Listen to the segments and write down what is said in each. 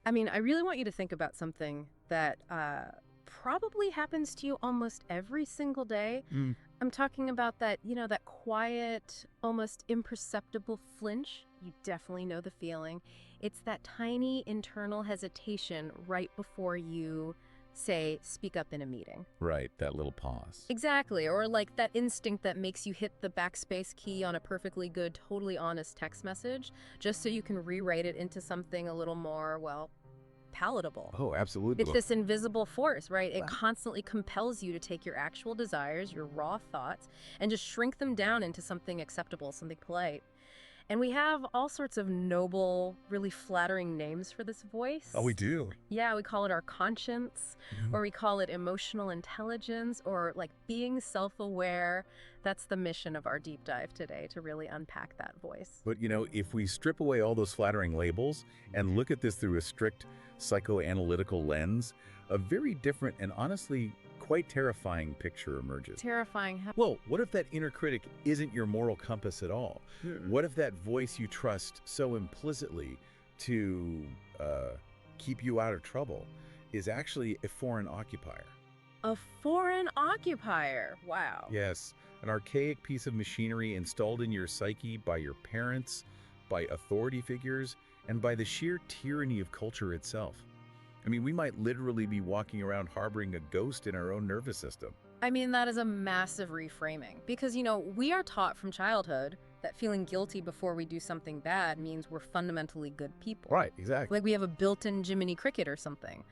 I mean, I really want you to think about something that probably happens to you almost every single day. I'm talking about that, that quiet, almost imperceptible flinch. You definitely know the feeling. It's that tiny internal hesitation right before you, say, speak up in a meeting. Right, that little pause. Exactly, or like that instinct that makes you hit the backspace key on a perfectly good, totally honest text message, just so you can rewrite it into something a little more, well, palatable. Oh, absolutely. It's this invisible force, right? It constantly compels you to take your actual desires, your raw thoughts, and just shrink them down into something acceptable, something polite. And we have all sorts of noble, really flattering names for this voice. Oh, we do? Yeah, we call it our conscience, or we call it emotional intelligence, or like being self-aware. That's the mission of our deep dive today, to really unpack that voice. But, if we strip away all those flattering labels and look at this through a strict psychoanalytical lens, a very different and honestly quite terrifying picture emerges. Terrifying. Well, what if that inner critic isn't your moral compass at all? What if that voice you trust so implicitly to keep you out of trouble is actually a foreign occupier? A foreign occupier. Wow. Yes, an archaic piece of machinery installed in your psyche by your parents, by authority figures, and by the sheer tyranny of culture itself. I mean, we might literally be walking around harboring a ghost in our own nervous system. I mean, that is a massive reframing because, we are taught from childhood that feeling guilty before we do something bad means we're fundamentally good people. Right, exactly. Like we have a built-in Jiminy Cricket or something.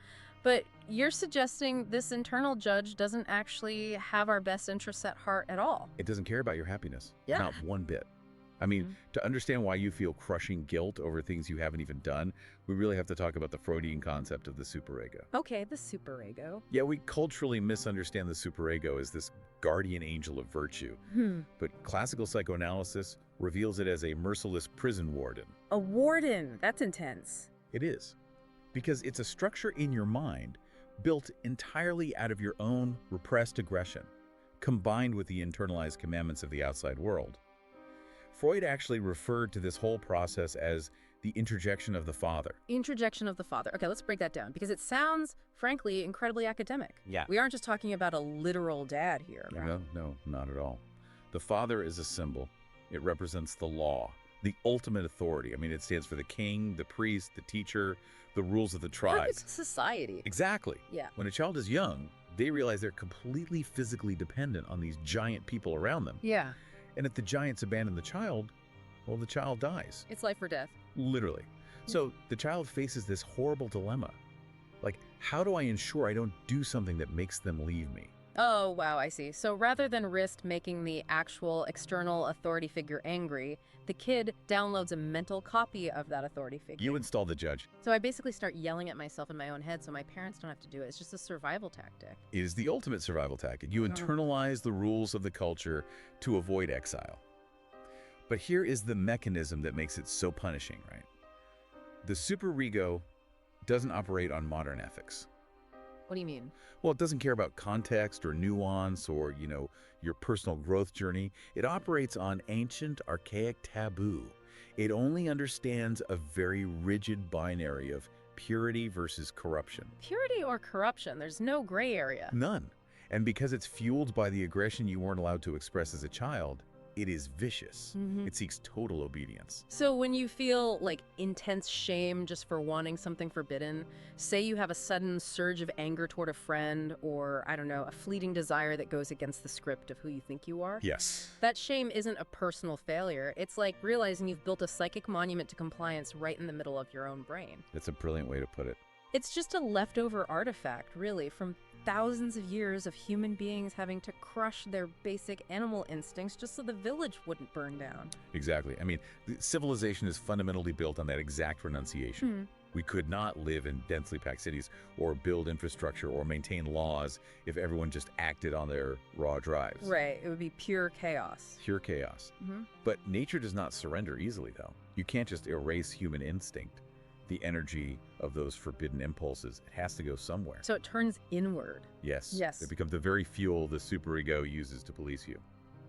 But you're suggesting this internal judge doesn't actually have our best interests at heart at all. It doesn't care about your happiness. Yeah. Not one bit. I mean, to understand why you feel crushing guilt over things you haven't even done, we really have to talk about the Freudian concept of the superego. Okay, the superego. Yeah, we culturally misunderstand the superego as this guardian angel of virtue. But classical psychoanalysis reveals it as a merciless prison warden. A warden. That's intense. It is. Because it's a structure in your mind built entirely out of your own repressed aggression, combined with the internalized commandments of the outside world. Freud actually referred to this whole process as the interjection of the father. Interjection of the father. Okay, let's break that down because it sounds, frankly, incredibly academic. Yeah. We aren't just talking about a literal dad here. No, not at all. The father is a symbol. It represents the law, the ultimate authority. I mean, it stands for the king, the priest, the teacher, the rules of the tribe. It's society. Exactly. Yeah. When a child is young, they realize they're completely physically dependent on these giant people around them. Yeah. And if the giants abandon the child, well, the child dies. It's life or death. Literally. So the child faces this horrible dilemma. Like, how do I ensure I don't do something that makes them leave me? Oh, wow, I see. So rather than risk making the actual external authority figure angry, the kid downloads a mental copy of that authority figure. You install the judge. So I basically start yelling at myself in my own head so my parents don't have to do it. It's just a survival tactic. It is the ultimate survival tactic. You internalize the rules of the culture to avoid exile. But here is the mechanism that makes it so punishing, right? The superego doesn't operate on modern ethics. What do you mean? Well, it doesn't care about context or nuance or, your personal growth journey. It operates on ancient, archaic taboo. It only understands a very rigid binary of purity versus corruption. Purity or corruption? There's no gray area. None. And because it's fueled by the aggression you weren't allowed to express as a child, it is vicious. It seeks total obedience. So when you feel like intense shame just for wanting something forbidden, say you have a sudden surge of anger toward a friend or, I don't know, a fleeting desire that goes against the script of who you think you are. Yes. That shame isn't a personal failure. It's like realizing you've built a psychic monument to compliance right in the middle of your own brain. That's a brilliant way to put it. It's just a leftover artifact, really, from thousands of years of human beings having to crush their basic animal instincts just so the village wouldn't burn down. Exactly. I mean, civilization is fundamentally built on that exact renunciation. We could not live in densely packed cities or build infrastructure or maintain laws if everyone just acted on their raw drives. Right. It would be pure chaos. Pure chaos. But nature does not surrender easily, though. You can't just erase human instinct. The energy of those forbidden impulses, it has to go somewhere. So it turns inward. Yes. Yes. It becomes the very fuel the superego uses to police you.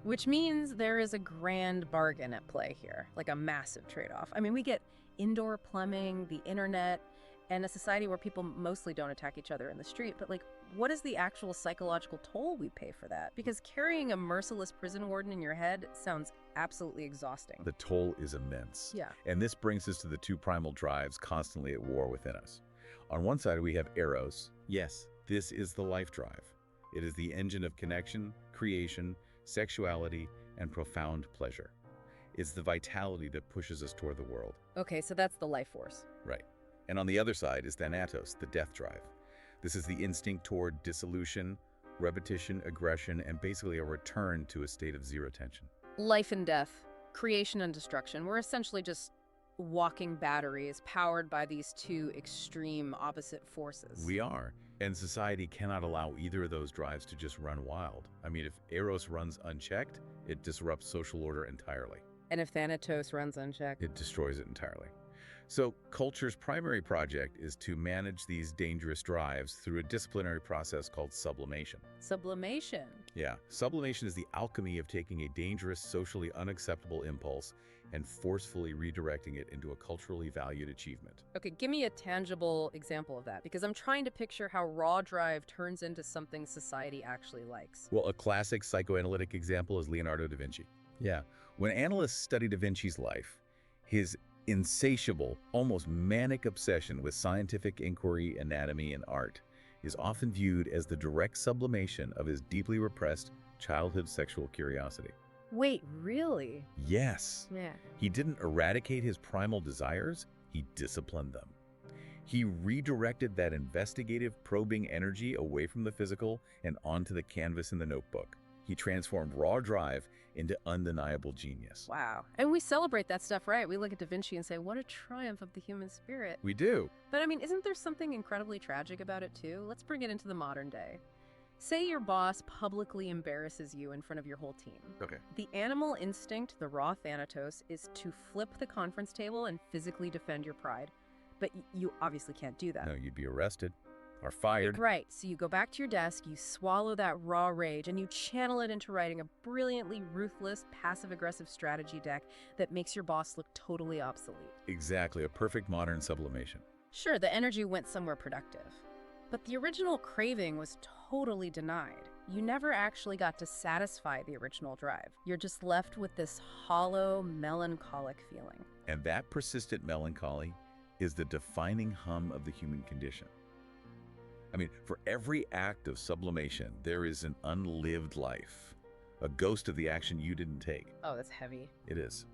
Which means there is a grand bargain at play here, like a massive trade-off. I mean, we get indoor plumbing, the internet, and a society where people mostly don't attack each other in the street. But like, what is the actual psychological toll we pay for that? Because carrying a merciless prison warden in your head sounds absolutely exhausting. The toll is immense. Yeah. And this brings us to the two primal drives constantly at war within us. On one side, we have Eros. Yes, this is the life drive. It is the engine of connection, creation, sexuality, and profound pleasure. It's the vitality that pushes us toward the world. Okay, so that's the life force. Right. And on the other side is Thanatos, the death drive. This is the instinct toward dissolution, repetition, aggression, and basically a return to a state of zero tension. Life and death, creation and destruction. We're essentially just walking batteries powered by these two extreme opposite forces. We are. And society cannot allow either of those drives to just run wild. I mean, if Eros runs unchecked, it disrupts social order entirely. And if Thanatos runs unchecked? It destroys it entirely. So culture's primary project is to manage these dangerous drives through a disciplinary process called sublimation. Sublimation? Yeah, sublimation is the alchemy of taking a dangerous, socially unacceptable impulse and forcefully redirecting it into a culturally valued achievement. Okay, give me a tangible example of that, because I'm trying to picture how raw drive turns into something society actually likes. Well, a classic psychoanalytic example is Leonardo da Vinci. Yeah, when analysts study da Vinci's life, his insatiable, almost manic obsession with scientific inquiry, anatomy, and art is often viewed as the direct sublimation of his deeply repressed childhood sexual curiosity. Wait, really? Yes. Yeah. He didn't eradicate his primal desires, he disciplined them. He redirected that investigative, probing energy away from the physical and onto the canvas in the notebook. He transformed raw drive into undeniable genius. Wow. And we celebrate that stuff, right? We look at Da Vinci and say, what a triumph of the human spirit. We do. But I mean, isn't there something incredibly tragic about it too? Let's bring it into the modern day. Say your boss publicly embarrasses you in front of your whole team. Okay. The animal instinct, the raw Thanatos, is to flip the conference table and physically defend your pride. But you obviously can't do that. No, you'd be arrested or fired. Right. So you go back to your desk, you swallow that raw rage, and you channel it into writing a brilliantly ruthless, passive-aggressive strategy deck that makes your boss look totally obsolete. Exactly, a perfect modern sublimation. Sure, the energy went somewhere productive. But the original craving was totally denied. You never actually got to satisfy the original drive. You're just left with this hollow, melancholic feeling. And that persistent melancholy is the defining hum of the human condition. I mean, for every act of sublimation, there is an unlived life, a ghost of the action you didn't take. Oh, that's heavy. It is.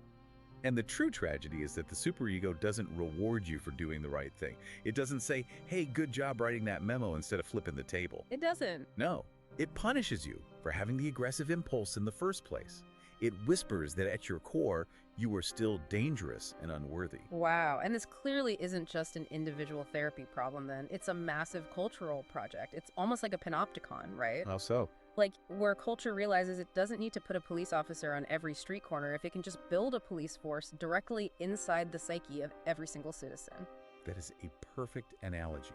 And the true tragedy is that the superego doesn't reward you for doing the right thing. It doesn't say, hey, good job writing that memo instead of flipping the table. It doesn't. No, it punishes you for having the aggressive impulse in the first place. It whispers that at your core, you are still dangerous and unworthy. Wow, and this clearly isn't just an individual therapy problem then. It's a massive cultural project. It's almost like a panopticon, right? How so? Like, where culture realizes it doesn't need to put a police officer on every street corner if it can just build a police force directly inside the psyche of every single citizen. That is a perfect analogy.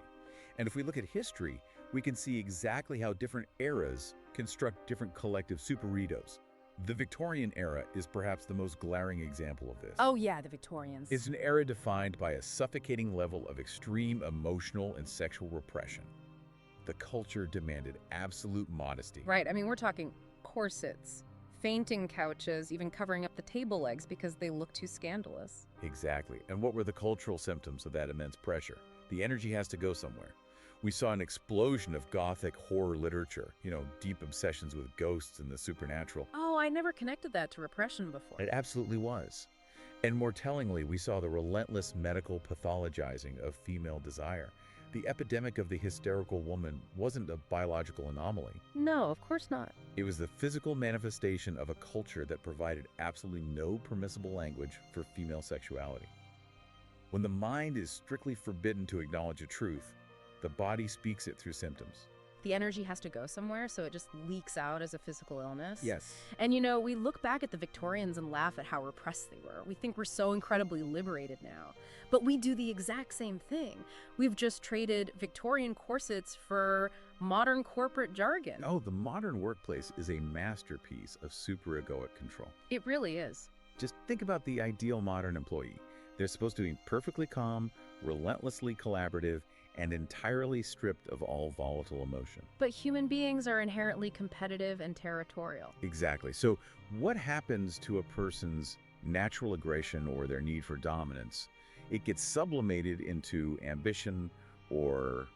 And if we look at history, we can see exactly how different eras construct different collective superegos. The Victorian era is perhaps the most glaring example of this. Oh yeah, the Victorians. It's an era defined by a suffocating level of extreme emotional and sexual repression. The culture demanded absolute modesty. Right, I mean, we're talking corsets, fainting couches, even covering up the table legs because they look too scandalous. Exactly. And what were the cultural symptoms of that immense pressure? The energy has to go somewhere. We saw an explosion of Gothic horror literature, deep obsessions with ghosts and the supernatural. Oh, I never connected that to repression before. It absolutely was. And more tellingly, we saw the relentless medical pathologizing of female desire. The epidemic of the hysterical woman wasn't a biological anomaly. No, of course not. It was the physical manifestation of a culture that provided absolutely no permissible language for female sexuality. When the mind is strictly forbidden to acknowledge a truth, the body speaks it through symptoms. The energy has to go somewhere, so it just leaks out as a physical illness. Yes. And we look back at the Victorians and laugh at how repressed they were. We think we're so incredibly liberated now. But we do the exact same thing. We've just traded Victorian corsets for modern corporate jargon. Oh, the modern workplace is a masterpiece of superegoic control. It really is. Just think about the ideal modern employee. They're supposed to be perfectly calm, relentlessly collaborative, and entirely stripped of all volatile emotion. But human beings are inherently competitive and territorial. Exactly. So what happens to a person's natural aggression or their need for dominance? It gets sublimated into ambition or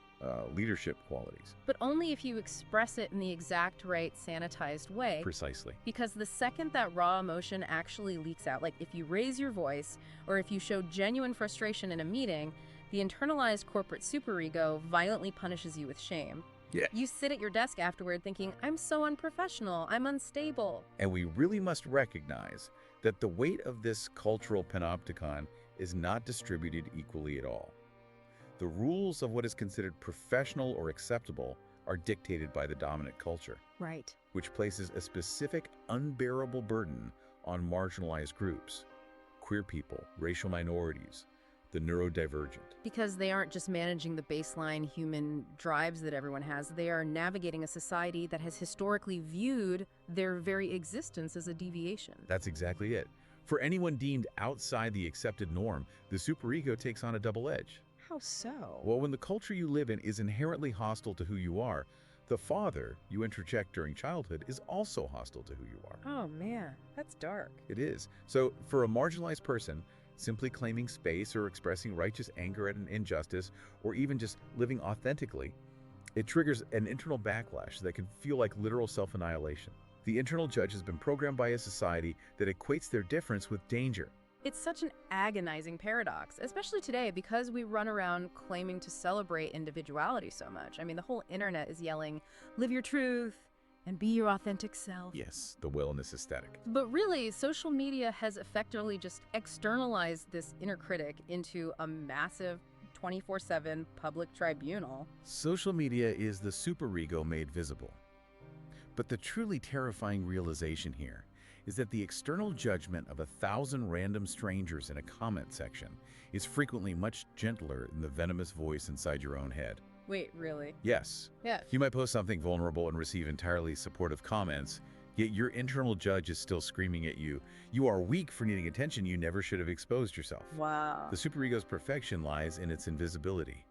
leadership qualities. But only if you express it in the exact right sanitized way. Precisely. Because the second that raw emotion actually leaks out, like if you raise your voice or if you show genuine frustration in a meeting, the internalized corporate superego violently punishes you with shame. Yeah. You sit at your desk afterward thinking, I'm so unprofessional, I'm unstable. And we really must recognize that the weight of this cultural panopticon is not distributed equally at all. The rules of what is considered professional or acceptable are dictated by the dominant culture, Right. which places a specific unbearable burden on marginalized groups, queer people, racial minorities, the neurodivergent. Because they aren't just managing the baseline human drives that everyone has, they are navigating a society that has historically viewed their very existence as a deviation. That's exactly it. For anyone deemed outside the accepted norm, the superego takes on a double edge. How so? Well, when the culture you live in is inherently hostile to who you are, the father you interject during childhood is also hostile to who you are. Oh man, that's dark. It is. So for a marginalized person, simply claiming space or expressing righteous anger at an injustice, or even just living authentically, it triggers an internal backlash that can feel like literal self-annihilation. The internal judge has been programmed by a society that equates their difference with danger. It's such an agonizing paradox, especially today because we run around claiming to celebrate individuality so much. I mean, the whole internet is yelling, live your truth and be your authentic self. Yes, the wellness aesthetic. But really, social media has effectively just externalized this inner critic into a massive 24/7 public tribunal. Social media is the superego made visible. But the truly terrifying realization here is that the external judgment of 1,000 random strangers in a comment section is frequently much gentler than the venomous voice inside your own head. Wait, really? Yes. Yeah. You might post something vulnerable and receive entirely supportive comments, yet your internal judge is still screaming at you, you are weak for needing attention, you never should have exposed yourself. Wow. The superego's perfection lies in its invisibility.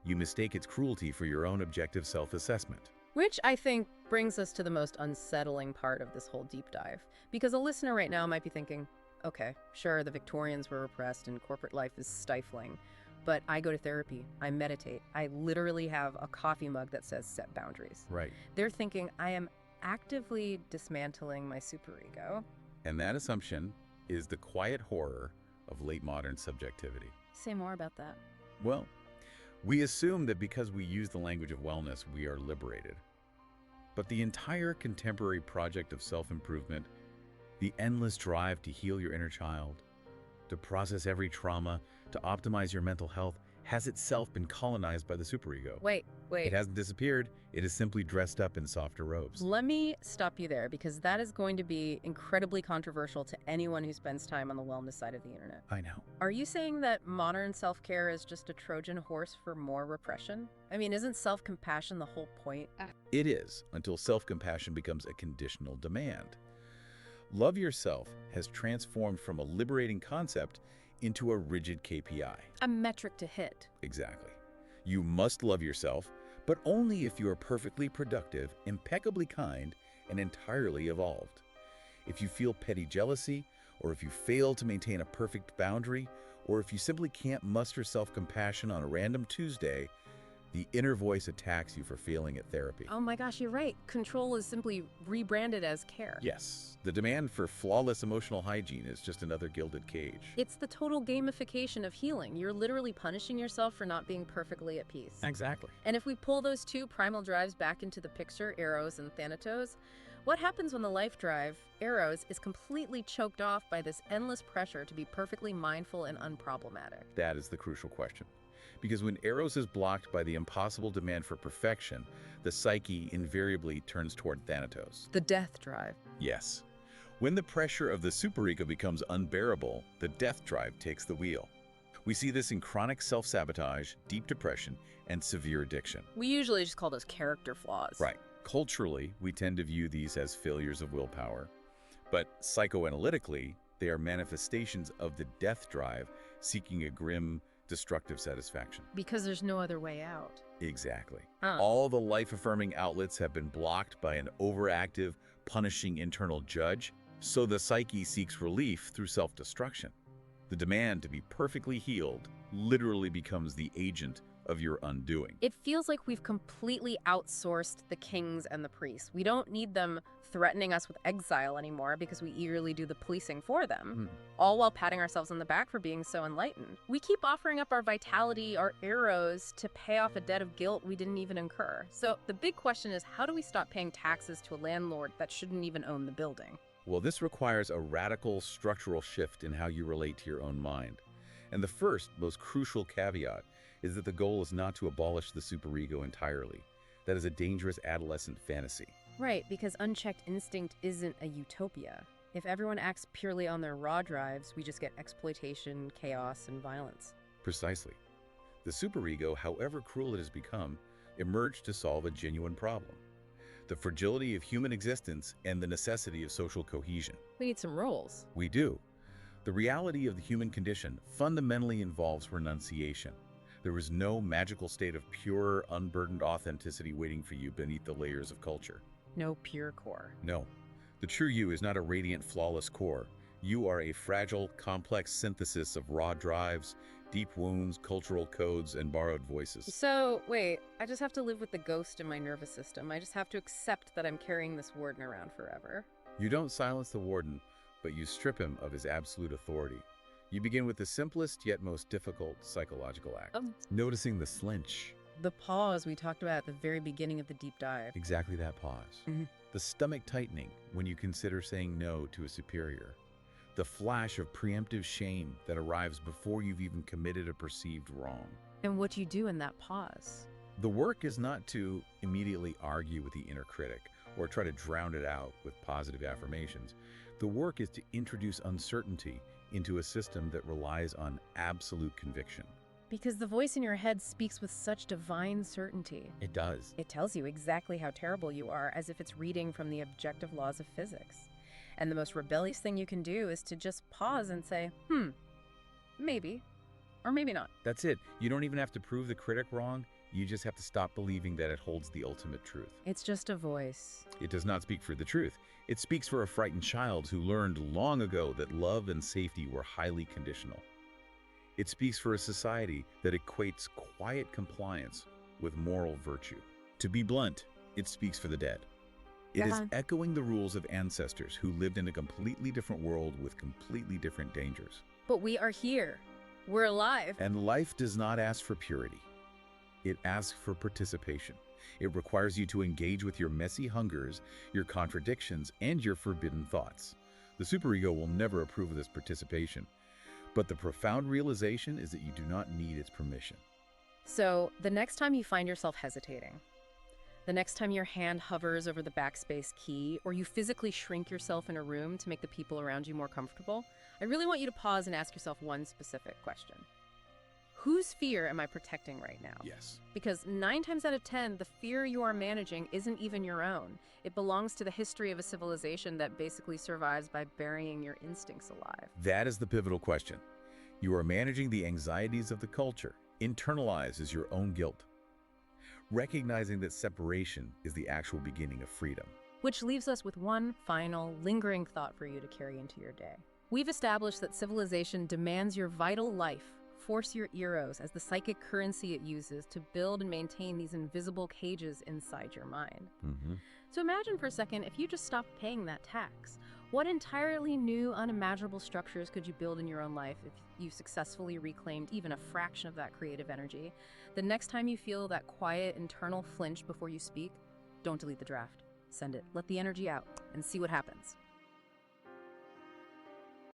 You mistake its cruelty for your own objective self-assessment. Which I think brings us to the most unsettling part of this whole deep dive. Because a listener right now might be thinking, okay, sure, the Victorians were repressed and corporate life is stifling, but I go to therapy, I meditate, I literally have a coffee mug that says set boundaries. Right. They're thinking I am actively dismantling my superego. And that assumption is the quiet horror of late modern subjectivity. Say more about that. Well, we assume that because we use the language of wellness, we are liberated. But the entire contemporary project of self-improvement, the endless drive to heal your inner child, to process every trauma, to optimize your mental health, has itself been colonized by the superego. Wait. It hasn't disappeared. It is simply dressed up in softer robes. Let me stop you there because that is going to be incredibly controversial to anyone who spends time on the wellness side of the internet. I know. Are you saying that modern self-care is just a Trojan horse for more repression? I mean, isn't self-compassion the whole point? It is, until self-compassion becomes a conditional demand. Love yourself has transformed from a liberating concept into a rigid KPI. A metric to hit. Exactly. You must love yourself, but only if you are perfectly productive, impeccably kind, and entirely evolved. If you feel petty jealousy, or if you fail to maintain a perfect boundary, or if you simply can't muster self-compassion on a random Tuesday, the inner voice attacks you for failing at therapy. Oh my gosh, you're right. Control is simply rebranded as care. Yes, the demand for flawless emotional hygiene is just another gilded cage. It's the total gamification of healing. You're literally punishing yourself for not being perfectly at peace. Exactly. And if we pull those two primal drives back into the picture, Eros and Thanatos, what happens when the life drive, Eros, is completely choked off by this endless pressure to be perfectly mindful and unproblematic? That is the crucial question. Because when Eros is blocked by the impossible demand for perfection, the psyche invariably turns toward Thanatos. The death drive. Yes. When the pressure of the superego becomes unbearable, the death drive takes the wheel. We see this in chronic self-sabotage, deep depression, and severe addiction. We usually just call those character flaws. Right. Culturally, we tend to view these as failures of willpower. But psychoanalytically, they are manifestations of the death drive seeking a grim, destructive satisfaction. Because there's no other way out. Exactly. Huh. All the life-affirming outlets have been blocked by an overactive, punishing internal judge, so the psyche seeks relief through self-destruction. The demand to be perfectly healed literally becomes the agent of your undoing. It feels like we've completely outsourced the kings and the priests. We don't need them threatening us with exile anymore because we eagerly do the policing for them, all while patting ourselves on the back for being so enlightened. We keep offering up our vitality, our arrows, to pay off a debt of guilt we didn't even incur. So the big question is, how do we stop paying taxes to a landlord that shouldn't even own the building? Well, this requires a radical structural shift in how you relate to your own mind. And the first, most crucial caveat is that the goal is not to abolish the superego entirely. That is a dangerous adolescent fantasy. Right, because unchecked instinct isn't a utopia. If everyone acts purely on their raw drives, we just get exploitation, chaos, and violence. Precisely. The superego, however cruel it has become, emerged to solve a genuine problem: the fragility of human existence and the necessity of social cohesion. We need some rules. We do. The reality of the human condition fundamentally involves renunciation. There is no magical state of pure, unburdened authenticity waiting for you beneath the layers of culture. No pure core. No. The true you is not a radiant, flawless core. You are a fragile, complex synthesis of raw drives, deep wounds, cultural codes, and borrowed voices. So, wait, I just have to live with the ghost in my nervous system. I just have to accept that I'm carrying this warden around forever. You don't silence the warden, but you strip him of his absolute authority. You begin with the simplest yet most difficult psychological act: noticing the slinch. The pause we talked about at the very beginning of the deep dive. Exactly that pause. The stomach tightening when you consider saying no to a superior. The flash of preemptive shame that arrives before you've even committed a perceived wrong. And what you do in that pause. The work is not to immediately argue with the inner critic or try to drown it out with positive affirmations. The work is to introduce uncertainty into a system that relies on absolute conviction. Because the voice in your head speaks with such divine certainty. It does. It tells you exactly how terrible you are, as if it's reading from the objective laws of physics. And the most rebellious thing you can do is to just pause and say, maybe, or maybe not. That's it. You don't even have to prove the critic wrong. You just have to stop believing that it holds the ultimate truth. It's just a voice. It does not speak for the truth. It speaks for a frightened child who learned long ago that love and safety were highly conditional. It speaks for a society that equates quiet compliance with moral virtue. To be blunt, it speaks for the dead. It is echoing the rules of ancestors who lived in a completely different world with completely different dangers. But we are here. We're alive. And life does not ask for purity. It asks for participation. It requires you to engage with your messy hungers, your contradictions, and your forbidden thoughts. The superego will never approve of this participation, but the profound realization is that you do not need its permission. So, the next time you find yourself hesitating, the next time your hand hovers over the backspace key, or you physically shrink yourself in a room to make the people around you more comfortable, I really want you to pause and ask yourself one specific question. Whose fear am I protecting right now? Yes. Because 9 times out of 10, the fear you are managing isn't even your own. It belongs to the history of a civilization that basically survives by burying your instincts alive. That is the pivotal question. You are managing the anxieties of the culture, internalized as your own guilt. Recognizing that separation is the actual beginning of freedom. Which leaves us with one final, lingering thought for you to carry into your day. We've established that civilization demands your vital life. Force your eros as the psychic currency it uses to build and maintain these invisible cages inside your mind. So imagine for a second if you just stopped paying that tax. What entirely new, unimaginable structures could you build in your own life if you successfully reclaimed even a fraction of that creative energy? The next time you feel that quiet internal flinch before you speak, don't delete the draft. Send it. Let the energy out and see what happens.